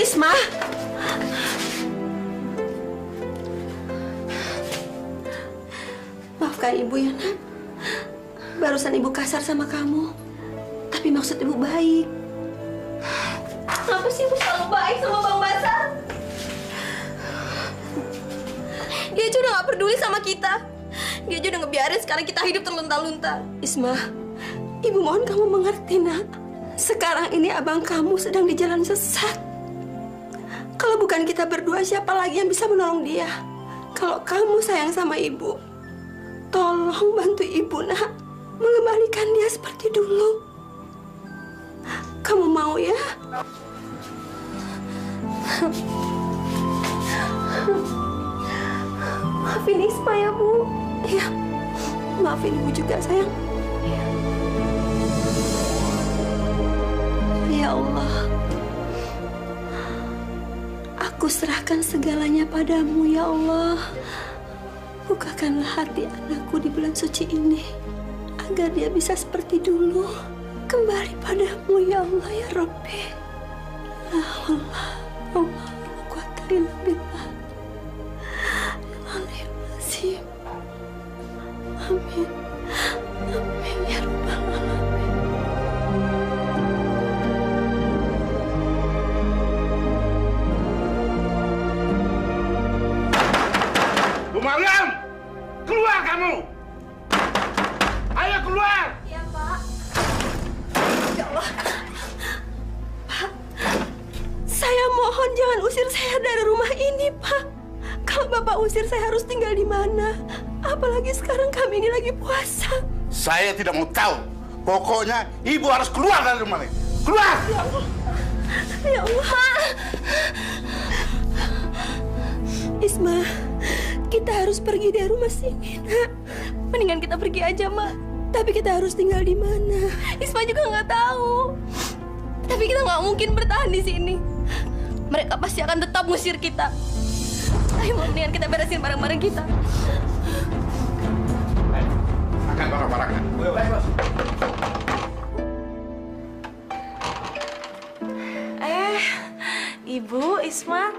Isma. Maafkan Ibu ya, Nak. Barusan Ibu kasar sama kamu. Tapi maksud Ibu baik. Kenapa sih Ibu selalu baik sama Bang Basar? Dia aja udah gak peduli sama kita. Dia aja udah ngebiarin sekarang kita hidup terlunta-lunta. Isma, Ibu mohon kamu mengerti, Nak. Sekarang ini abang kamu sedang di jalan sesat. Kalau bukan kita berdua, siapa lagi yang bisa menolong dia? Kalau kamu sayang sama Ibu, tolong bantu Ibu, Nak. Mengembalikan dia seperti dulu. Kamu mau ya? Maafin Isma ya, Bu. Iya. Maafin Ibu juga, sayang. Ya Allah. Aku serahkan segalanya padamu, ya Allah. Bukakanlah hati anakku di bulan suci ini, agar dia bisa seperti dulu. Kembali padamu, ya Allah, ya Rabbi. Ya Allah, Allah, kuat illa billah. Amin. Amin ya Rabbal Alamin. Bu Maryam, keluar kamu. Ayo keluar. Iya, Pak. Ya Allah. Pak, saya mohon jangan usir saya dari rumah ini, Pak. Kalau Bapak usir, saya harus tinggal di mana? Apalagi sekarang kami ini lagi puasa. Saya tidak mau tahu. Pokoknya Ibu harus keluar dari rumah ini. Keluar! Ya Allah. Ya Allah. Mak. Isma, kita harus pergi dari rumah sini, Nak. Mendingan kita pergi aja, Mak. Tapi kita harus tinggal di mana? Isma juga nggak tahu. Tapi kita nggak mungkin bertahan di sini. Mereka pasti akan tetap ngusir kita. Ayo, mendingan kita beresin barang-barang kita. Angkat barang-barangnya. Baik, Bos. Ibu, Isma.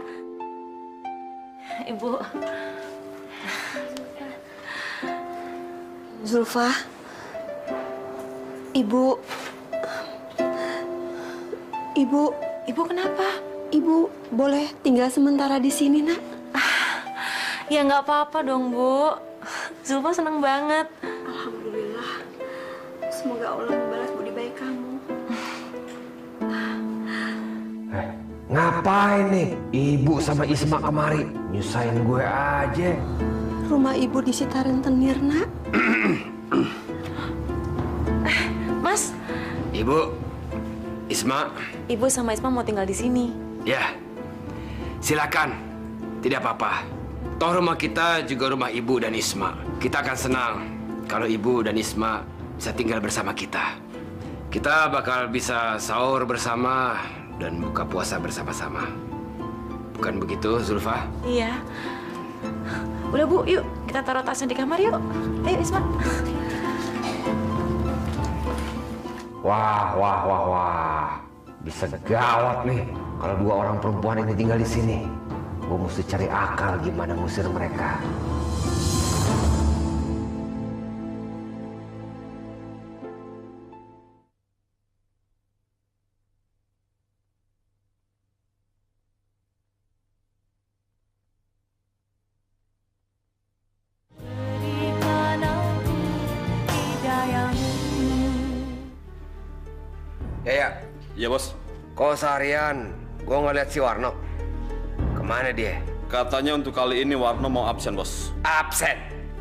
Ibu. Zulfa. Ibu. Ibu kenapa? Ibu boleh tinggal sementara di sini, Nak? Ya nggak apa-apa dong, Bu. Zulfa seneng banget. Alhamdulillah. Semoga Allah membalas budi baik kamu. Ngapain nih Ibu sama Isma kemari? Nyusahin gue aja. Rumah Ibu di Sitar Rentenir, Nak. Mas. Ibu, Isma. Ibu sama Isma mau tinggal di sini. Ya, silakan. Tidak apa-apa. Toh rumah kita juga rumah Ibu dan Isma. Kita akan senang kalau Ibu dan Isma bisa tinggal bersama kita. Kita bakal bisa sahur bersama dan buka puasa bersama-sama. Bukan begitu, Zulfa? Iya. Udah, Bu, yuk kita taruh tasnya di kamar yuk. Ayo, Isma. Wah. Bisa gawat nih kalau dua orang perempuan ini tinggal di sini. Gue mesti cari akal gimana ngusir mereka. Ya. Iya, Bos. Kok seharian gue ngeliat si Warno? Kemana dia? Katanya untuk kali ini Warno mau absen, Bos. Absen?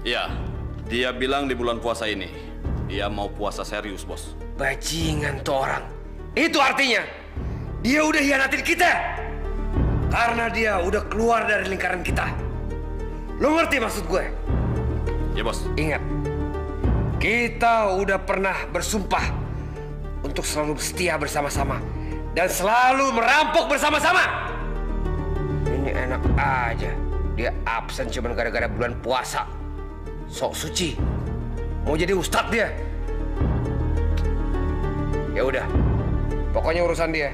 Iya. Dia bilang di bulan puasa ini dia mau puasa serius, Bos. Bajingan tuh orang. Itu artinya dia udah hianatin kita. Karena dia udah keluar dari lingkaran kita. Lo ngerti maksud gue? Ya, Bos. Ingat, kita udah pernah bersumpah untuk selalu setia bersama-sama dan selalu merampok bersama-sama. Ini enak aja. Dia absen cuma gara-gara bulan puasa. Sok suci. Mau jadi ustadz dia. Ya udah. Pokoknya urusan dia.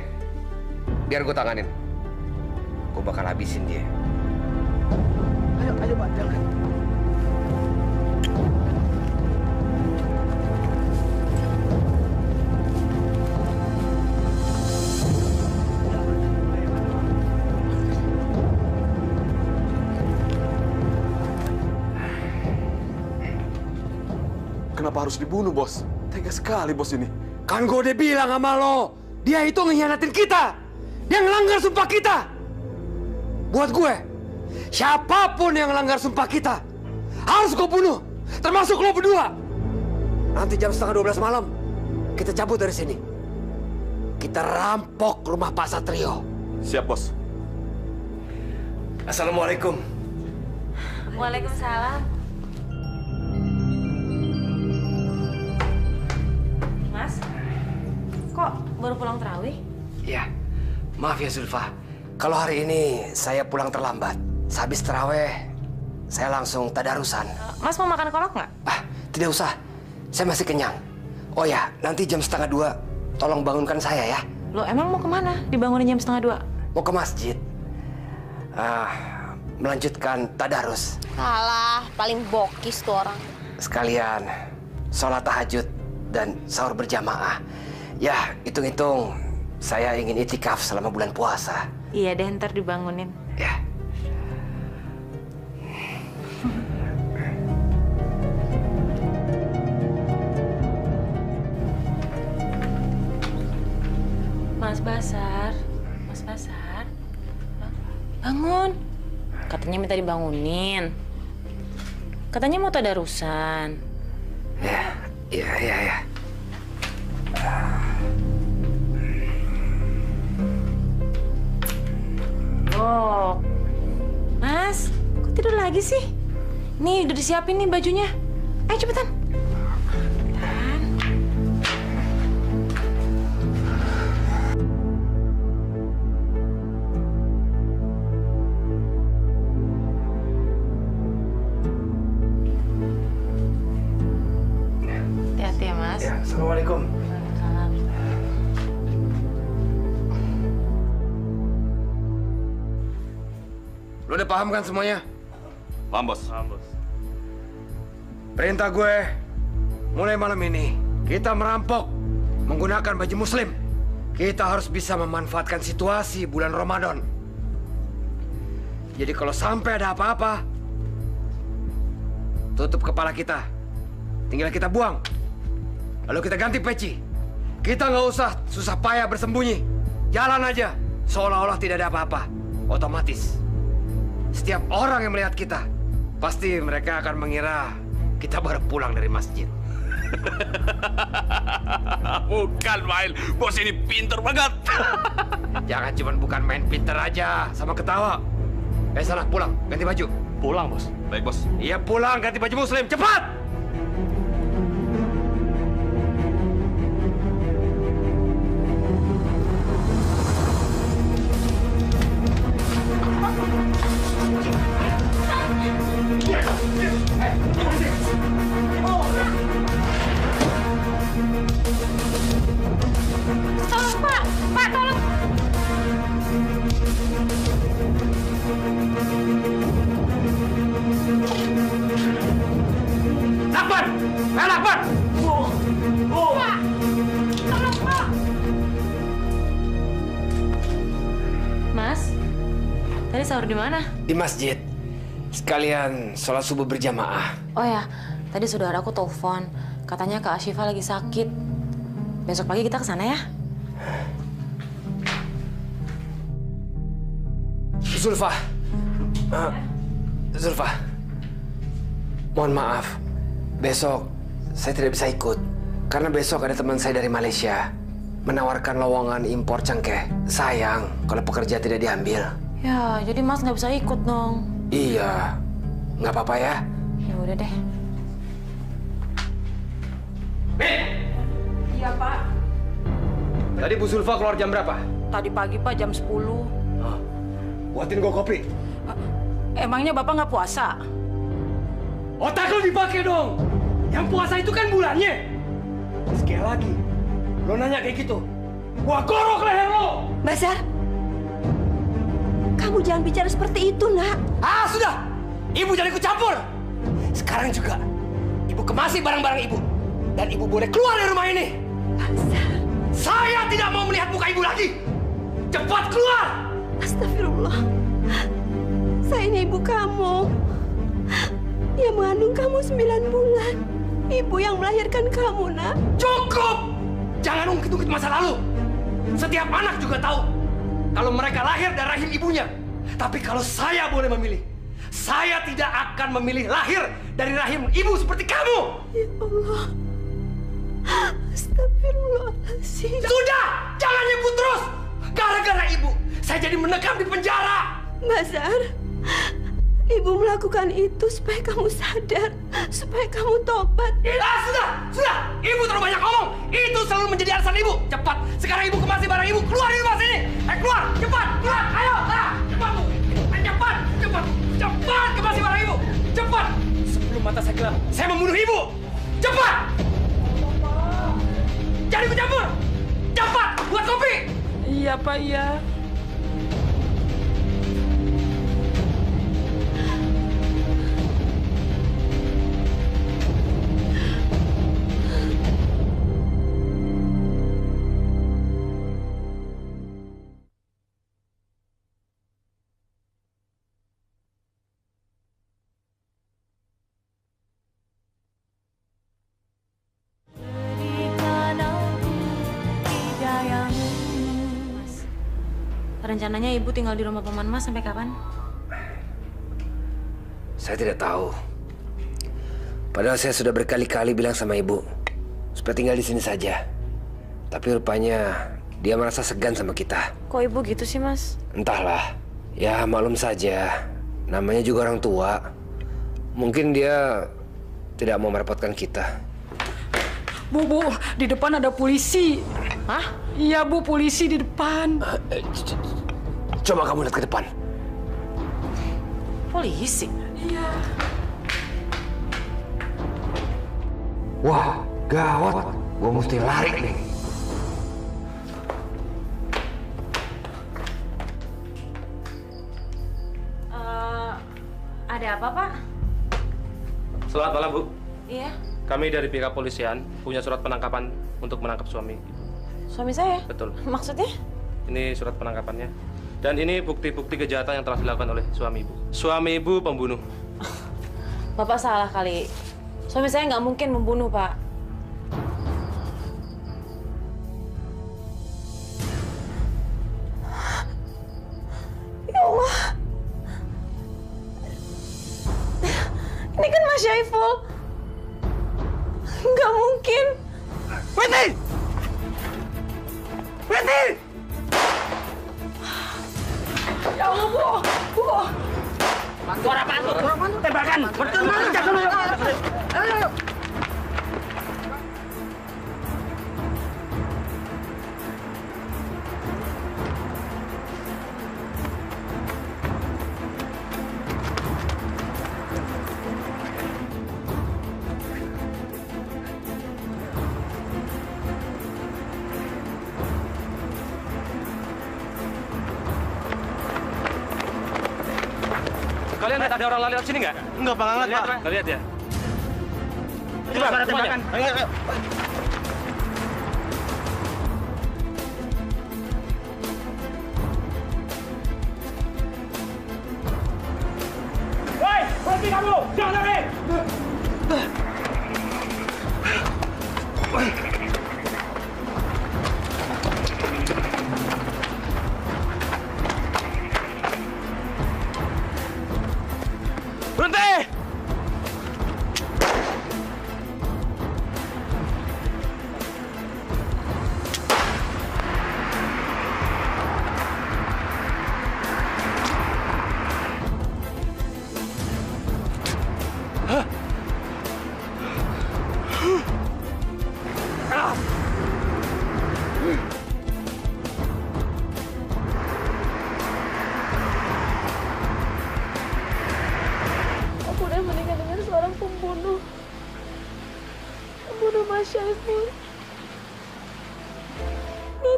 Biar gue tanganin. Gue bakal habisin dia. Ayo Pak, jangan. Kenapa harus dibunuh, Bos? Tega sekali, Bos ini. Kan gue udah bilang sama lo, dia itu ngehianatin kita. Dia ngelanggar sumpah kita. Buat gue, siapapun yang ngelanggar sumpah kita, harus gue bunuh. Termasuk lo berdua. Nanti jam 11:30 malam, kita cabut dari sini. Kita rampok rumah Pak Satrio. Siap, Bos. Assalamualaikum. Waalaikumsalam. Mas, kok baru pulang terawih? Iya, maaf ya Zulfa. Kalau hari ini saya pulang terlambat. Sehabis terawih, saya langsung tadarusan. Mas mau makan kolak nggak? Tidak usah, saya masih kenyang. Oh ya, nanti jam 1:30, tolong bangunkan saya ya. Lo emang mau kemana? Dibangunin jam 1:30? Mau ke masjid. Melanjutkan tadarus. Salah, paling bokis tuh orang. Sekalian sholat tahajud dan sahur berjamaah. Ya, hitung-hitung saya ingin itikaf selama bulan puasa. Iya deh, ntar dibangunin. Ya. Mas Basar, Mas Basar, bangun. Katanya minta dibangunin. Katanya mau tadarusan. Iya. Oh, Mas, kok tidur lagi sih? Nih, udah disiapin nih bajunya. Ayo cepetan. Hati-hati ya, Mas. Ya, Assalamualaikum. Waalaikumsalam. Lo udah paham kan semuanya? Paham, Bos. Perintah gue, mulai malam ini, kita merampok menggunakan baju muslim. Kita harus bisa memanfaatkan situasi bulan Ramadan. Jadi kalau sampai ada apa-apa, tutup kepala kita. Tinggal kita buang. Lalu kita ganti peci. Kita nggak usah susah payah bersembunyi. Jalan aja, seolah-olah tidak ada apa-apa. Otomatis. Setiap orang yang melihat kita, pasti mereka akan mengira kita baru pulang dari masjid. Bukan main, Bos ini pinter banget. Jangan cuma bukan main pinter aja, sama ketawa. Sana pulang, ganti baju. Pulang, Bos. Baik, Bos. Iya pulang, ganti baju muslim, cepat! Tolong, Pak! Pak, tolong! Lakban! Lakban! Pak! Tolong, Pak! Mas, tadi sahur di mana? Di masjid. Sekalian sholat subuh berjamaah. Oh ya, tadi saudaraku telepon. Katanya Kak Ashifa lagi sakit. Besok pagi kita ke sana ya. Zulfa. Zulfa. Mohon maaf. Besok saya tidak bisa ikut. Karena besok ada teman saya dari Malaysia menawarkan lowongan impor cengkeh. Sayang kalau pekerja tidak diambil. Ya, jadi Mas nggak bisa ikut dong. Iya, nggak apa-apa ya. Ya udah deh. Iya, Pak. Tadi Bu Zulfa keluar jam berapa? Tadi pagi, Pak, jam 10. Buatin gua kopi. Emangnya Bapak nggak puasa? Otak lu dipakai dong. Yang puasa itu kan bulannya. Sekali lagi, lo nanya kayak gitu, gua gorok leher lo. Basar, kamu jangan bicara seperti itu, Nak. Ah, sudah. Ibu jangan ikut campur. Sekarang juga, ibu kemasi barang-barang ibu. Dan ibu boleh keluar dari rumah ini. Basar. Saya tidak mau melihat muka ibu lagi. Cepat keluar. Astagfirullah. Saya ini ibu kamu. Yang mengandung kamu 9 bulan. Ibu yang melahirkan kamu, Nak. Cukup! Jangan ungkit-ungkit masa lalu. Setiap anak juga tahu kalau mereka lahir dari rahim ibunya. Tapi kalau saya boleh memilih, saya tidak akan memilih lahir dari rahim ibu seperti kamu. Ya Allah. Astagfirullahaladzim. Sudah! Jangan nyebut terus! Gara-gara ibu, saya jadi mendekam di penjara. Basar, ibu melakukan itu supaya kamu sadar, supaya kamu tobat. Sudah! Ibu terlalu banyak ngomong. Itu selalu menjadi alasan ibu. Cepat! Sekarang ibu kemasi barang ibu. Keluar dari rumah sini! Keluar! Cepat! Keluar! Ayo! Cepat, Bu! Cepat! Cepat! Kemasi barang ibu! Cepat! Sebelum mata saya gelap, saya membunuh ibu! Cepat! Jangan ikut campur! Cepat! Buat kopi! Iya, Pak, iya. Rencananya ibu tinggal di rumah paman Mas sampai kapan? Saya tidak tahu. Padahal saya sudah berkali-kali bilang sama ibu supaya tinggal di sini saja. Tapi rupanya dia merasa segan sama kita. Kok ibu gitu sih, Mas? Entahlah. Ya maklum saja. Namanya juga orang tua. Mungkin dia tidak mau merepotkan kita. Bu, di depan ada polisi. Hah? Iya, Bu, polisi di depan. Coba kamu lihat ke depan. Polisi? Iya. Wah, gawat. Gua mesti lari nih. Ada apa, Pak? Selamat malam, Bu. Iya. Kami dari pihak kepolisian punya surat penangkapan untuk menangkap suami. Suami saya? Betul. Maksudnya? Ini surat penangkapannya. Dan ini bukti-bukti kejahatan yang telah dilakukan oleh suami ibu. Suami ibu pembunuh. Bapak salah kali. Suami saya nggak mungkin membunuh, Pak. Ya Allah. Ini kan Mas Syaiful. Nggak mungkin. Wenti! Wenti! Ya Allah, Bu. Suara apaan tuh? Tembakan! Berteman! Jangan dulu! Ayo! Kalian lihat ada orang lari lewat sini nggak? Enggak, Pak. Nggak lihat, Pak. Nggak lihat ya? Coba, suara tembakan. Ayo. Woi, berhenti kamu! Jangan lari! Berhenti!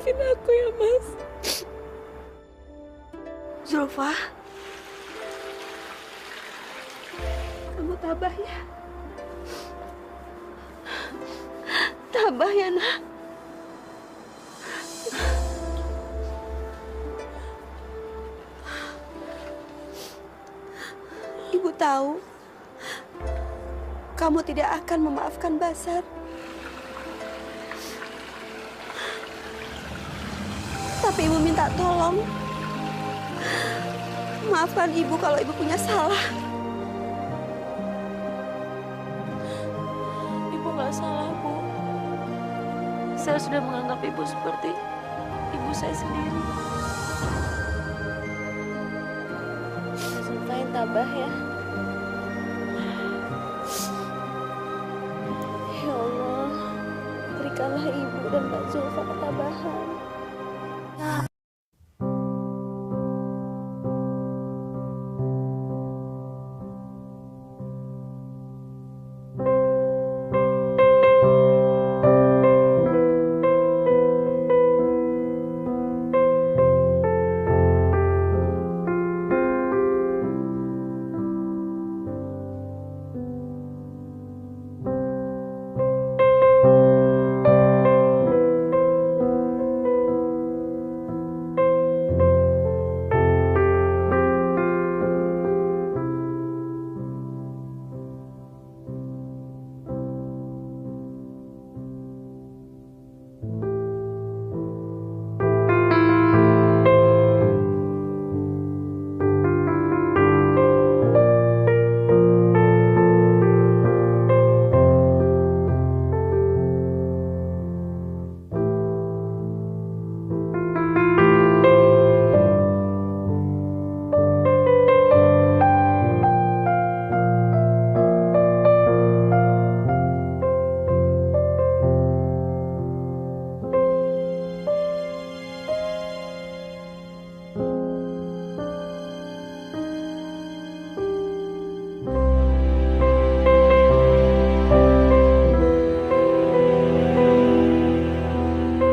maafin aku ya, Mas. Zulfa, kamu tabah ya. Tabah ya, nak. Ibu tahu kamu tidak akan memaafkan Basar. Tapi ibu minta tolong, maafkan ibu kalau ibu punya salah. Ibu nggak salah, Bu. Saya sudah menganggap ibu seperti ibu saya sendiri. Zulfa yang tabah ya.